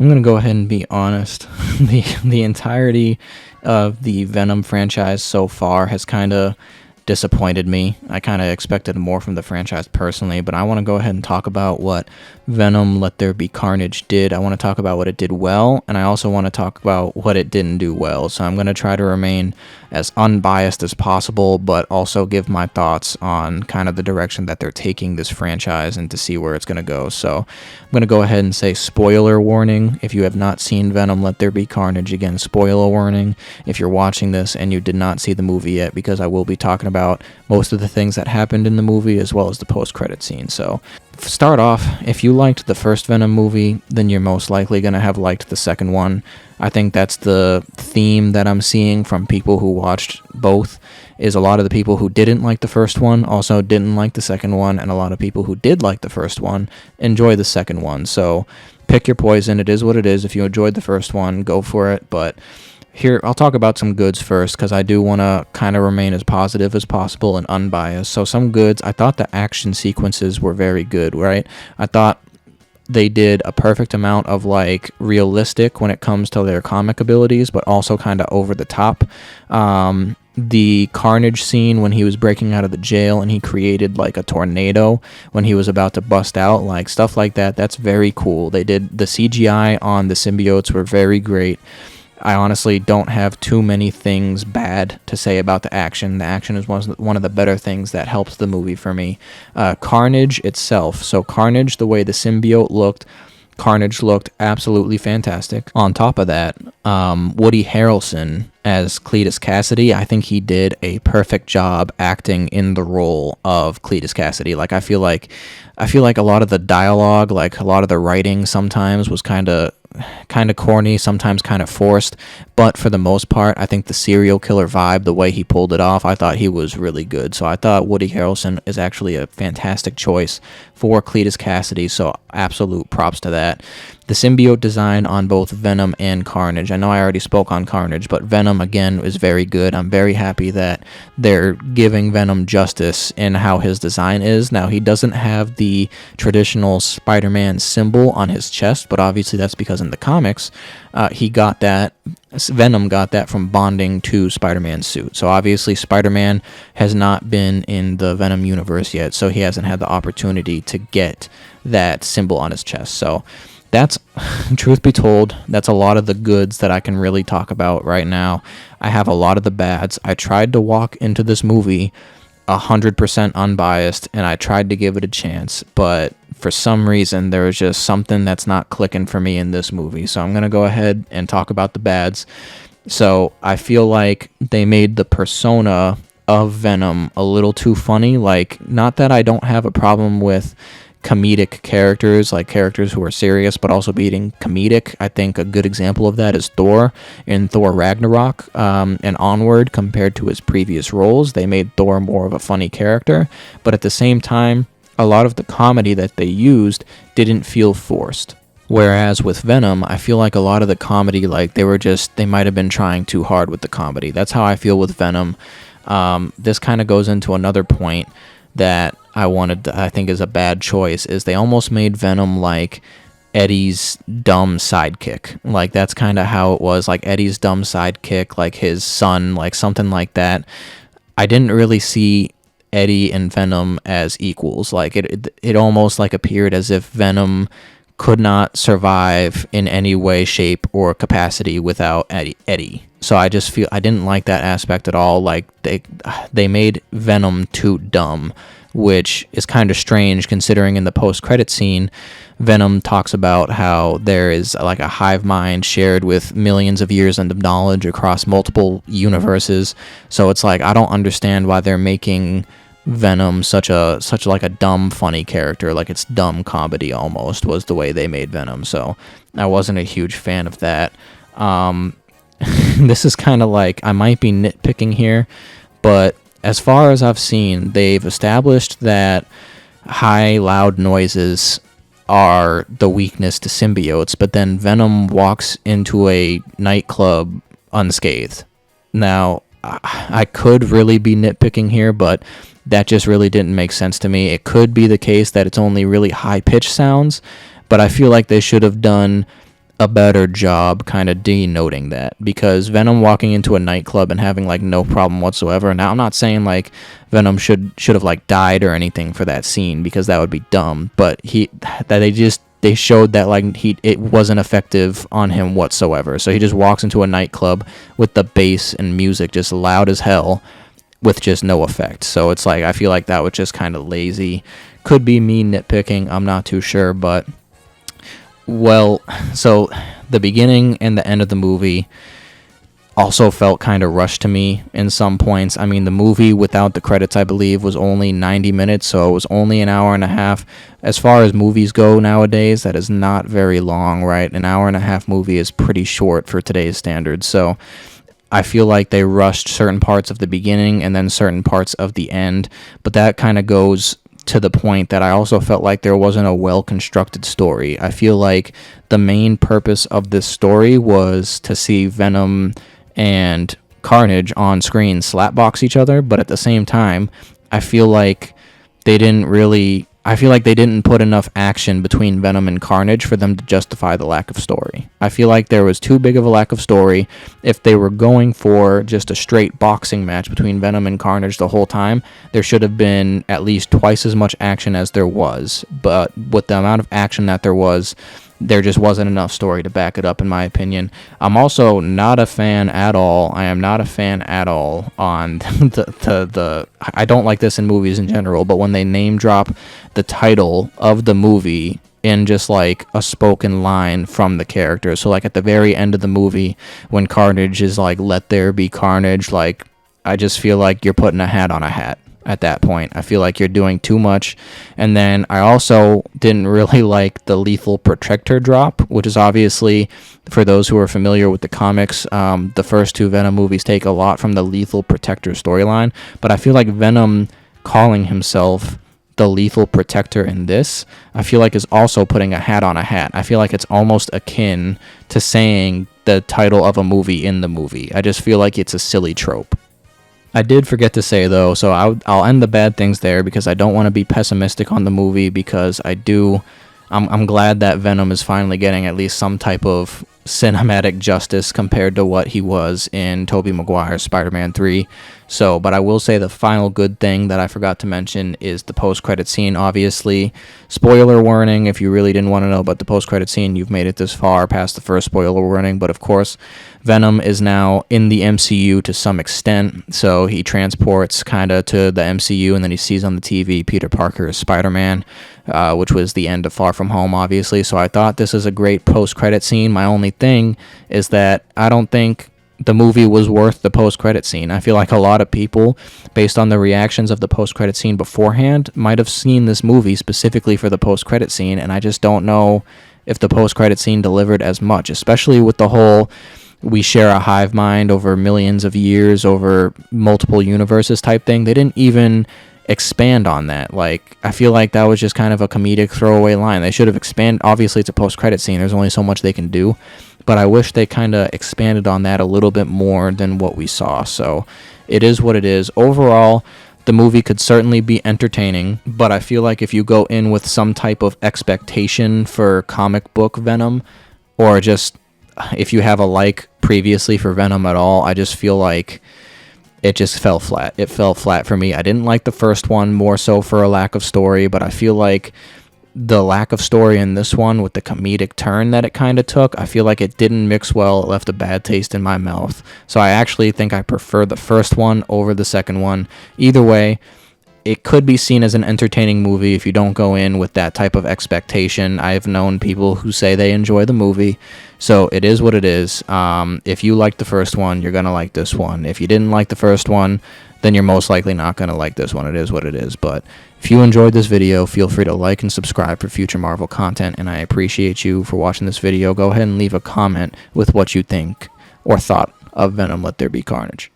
I'm gonna go ahead and be honest. The entirety of the Venom franchise so far has kind of disappointed me. I kind of expected more from the franchise personally, but I want to go ahead and talk about what Venom Let There Be Carnage did. I want to talk about what it did well, and I also want to talk about what it didn't do well. So I'm going to try to remain as unbiased as possible, but also give my thoughts on kind of the direction that they're taking this franchise and to see where it's going to go. So I'm going to go ahead and say spoiler warning. If you have not seen Venom Let There Be Carnage, again, spoiler warning if you're watching this and you did not see the movie yet, because I will be talking about most of the things that happened in the movie as well as the post-credit scene. So start off, if you liked the first Venom movie, then you're most likely going to have liked the second one. I think that's the theme that I'm seeing from people who watched both, is a lot of the people who didn't like the first one also didn't like the second one, and a lot of people who did like the first one enjoy the second one. So pick your poison. It is what it is. If you enjoyed the first one, go for it. But here, I'll talk about some goods first, because I do want to kind of remain as positive as possible and unbiased. So some goods, I thought the action sequences were very good, right? I thought they did a perfect amount of like realistic when it comes to their comic abilities, but also kind of over the top. The Carnage scene when he was breaking out of the jail and he created like a tornado when he was about to bust out, like stuff like that, that's very cool. They did the CGI on the symbiotes were very great. I honestly don't have too many things bad to say about the action. The action is one of the better things that helps the movie for me. Carnage itself. So Carnage, the way the symbiote looked, Carnage looked absolutely fantastic. On top of that, Woody Harrelson as Cletus Cassidy, I think he did a perfect job acting in the role of Cletus Cassidy. Like I feel like a lot of the dialogue, like a lot of the writing sometimes was kind of corny, sometimes kind of forced, but for the most part, I think the serial killer vibe, the way he pulled it off, I thought he was really good. So I thought Woody Harrelson is actually a fantastic choice for Cletus Cassidy, so absolute props to that. The symbiote design on both Venom and Carnage. I know I already spoke on Carnage, but Venom, again, is very good. I'm very happy that they're giving Venom justice in how his design is. Now, he doesn't have the traditional Spider-Man symbol on his chest, but obviously that's because in the comics, Venom got that from bonding to Spider-Man's suit. So obviously Spider-Man has not been in the Venom universe yet, so he hasn't had the opportunity to get that symbol on his chest. So that's, truth be told, that's a lot of the goods that I can really talk about right now. I have a lot of the bads. I tried to walk into this movie 100% unbiased, and I tried to give it a chance, but for some reason there was just something that's not clicking for me in this movie. So I'm going to go ahead and talk about the bads. So I feel like they made the persona of Venom a little too funny. Like, not that I don't have a problem with comedic characters, like characters who are serious but also being comedic. I think a good example of that is Thor in Thor Ragnarok and onward. Compared to his previous roles, they made Thor more of a funny character, but at the same time, a lot of the comedy that they used didn't feel forced. Whereas with Venom, I feel like a lot of the comedy, like they might have been trying too hard with the comedy. That's how I feel with Venom. This kind of goes into another point that I think is a bad choice, is they almost made Venom like Eddie's dumb sidekick. Like, that's kind of how it was, like Eddie's dumb sidekick, like his son, like something like that. I didn't really see Eddie and Venom as equals. Like it almost like appeared as if Venom could not survive in any way, shape, or capacity without Eddie. So I just feel I didn't like that aspect at all. Like they made Venom too dumb, which is kind of strange considering in the post-credit scene, Venom talks about how there is like a hive mind shared with millions of years of knowledge across multiple universes. So it's like, I don't understand why they're making Venom such like a dumb funny character. Like, it's dumb comedy almost was the way they made Venom. So I wasn't a huge fan of that. This is kind of like, I might be nitpicking here, but as far as I've seen, they've established that high, loud noises are the weakness to symbiotes, but then Venom walks into a nightclub unscathed. Now, I could really be nitpicking here, but that just really didn't make sense to me. It could be the case that it's only really high-pitched sounds, but I feel like they should have done a better job kind of denoting that, because Venom walking into a nightclub and having like no problem whatsoever. Now I'm not saying like Venom should have like died or anything for that scene, because that would be dumb, but they showed that like it wasn't effective on him whatsoever. So he just walks into a nightclub with the bass and music just loud as hell with just no effect. So it's like, I feel like that was just kind of lazy. Could be me nitpicking, I'm not too sure, but well, so the beginning and the end of the movie also felt kind of rushed to me in some points. I mean, the movie without the credits, I believe, was only 90 minutes, so it was only an hour and a half. As far as movies go nowadays, that is not very long, right? An hour and a half movie is pretty short for today's standards, so I feel like they rushed certain parts of the beginning and then certain parts of the end, but that kind of goes to the point that I also felt like there wasn't a well-constructed story. I feel like the main purpose of this story was to see Venom and Carnage on screen slapbox each other, but at the same time, I feel like they didn't put enough action between Venom and Carnage for them to justify the lack of story. I feel like there was too big of a lack of story. If they were going for just a straight boxing match between Venom and Carnage the whole time, there should have been at least twice as much action as there was. But with the amount of action that there just wasn't enough story to back it up, in my opinion. I'm also not a fan at all. I am not a fan at all on I don't like this in movies in general, but when they name drop the title of the movie in just like a spoken line from the character. So like at the very end of the movie, when Carnage is like, "Let there be carnage," like, I just feel like you're putting a hat on a hat. At that point, I feel like you're doing too much. And then I also didn't really like the Lethal Protector drop, which is obviously, for those who are familiar with the comics, the first two Venom movies take a lot from the Lethal Protector storyline, but I feel like Venom calling himself the Lethal Protector in this, I feel like is also putting a hat on a hat. I feel like it's almost akin to saying the title of a movie in the movie. I just feel like it's a silly trope. I did forget to say, though, so I'll end the bad things there, because I don't want to be pessimistic on the movie, because I'm glad that Venom is finally getting at least some type of cinematic justice compared to what he was in Tobey Maguire's Spider-Man 3. So, but I will say the final good thing that I forgot to mention is the post-credit scene. Obviously, spoiler warning, if you really didn't want to know about the post-credit scene, you've made it this far past the first spoiler warning. But of course, Venom is now in the MCU to some extent, so he transports kind of to the MCU, and then he sees on the TV Peter Parker as Spider-Man, which was the end of Far From Home, obviously. So I thought this is a great post-credit scene. My only thing is that I don't think the movie was worth the post-credit scene. I feel like a lot of people, based on the reactions of the post-credit scene beforehand, might have seen this movie specifically for the post-credit scene, and I just don't know if the post-credit scene delivered as much, especially with the whole "we share a hive mind over millions of years, over multiple universes" type thing. They didn't even expand on that. Like, I feel like that was just kind of a comedic throwaway line. They should have expanded. Obviously, it's a post-credit scene. There's only so much they can do. But I wish they kind of expanded on that a little bit more than what we saw. So it is what it is. Overall, the movie could certainly be entertaining, but I feel like if you go in with some type of expectation for comic book Venom, or just if you have a like previously for Venom at all, I just feel like it just fell flat. It fell flat for me. I didn't like the first one, more so for a lack of story, but I feel like the lack of story in this one, with the comedic turn that it kind of took, I feel like it didn't mix well. It left a bad taste in my mouth. So I actually think I prefer the first one over the second one. Either way, it could be seen as an entertaining movie if you don't go in with that type of expectation. I've known people who say they enjoy the movie, so it is what it is. If you liked the first one, you're going to like this one. If you didn't like the first one, then you're most likely not going to like this one. It is what it is. But if you enjoyed this video, feel free to like and subscribe for future Marvel content, and I appreciate you for watching this video. Go ahead and leave a comment with what you think or thought of Venom Let There Be Carnage.